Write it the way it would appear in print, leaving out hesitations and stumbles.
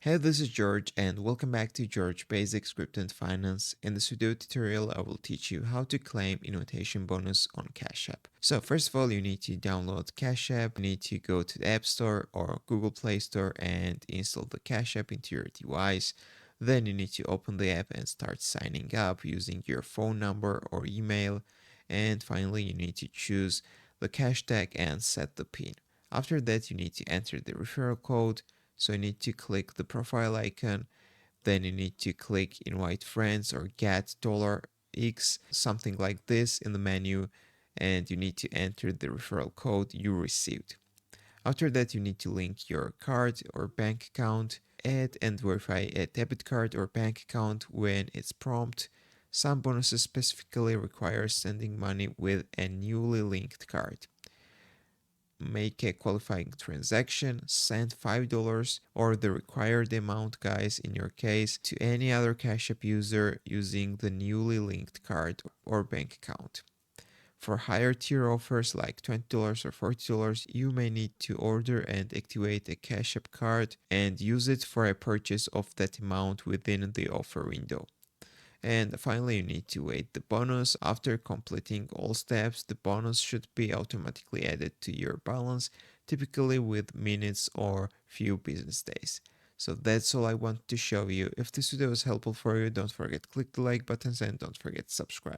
Hey, this is George and welcome back to George Basics Crypto and Finance. In this video tutorial, I will teach you how to claim invitation bonus on Cash App. So first of all, you need to download Cash App. You need to go to the App Store or Google Play Store and install the Cash App into your device. Then you need to open the app and start signing up using your phone number or email. And finally, you need to choose the cash tag and set the PIN. After that, you need to enter the referral code. So you need to click the profile icon, then you need to click invite friends or get $X, something like this in the menu, and you need to enter the referral code you received. After that, you need to link your card or bank account, add and verify a debit card or bank account when it's prompt. Some bonuses specifically require sending money with a newly linked card. Make a qualifying transaction, send $5 or the required amount, guys, in your case, to any other Cash App user using the newly linked card or bank account. For higher tier offers like $20 or $40, you may need to order and activate a Cash App card and use it for a purchase of that amount within the offer window. And finally, you need to wait the bonus. After completing all steps, the bonus should be automatically added to your balance, typically with minutes or few business days. So that's all I want to show you. If this video was helpful for you, don't forget to click the like buttons and don't forget to subscribe.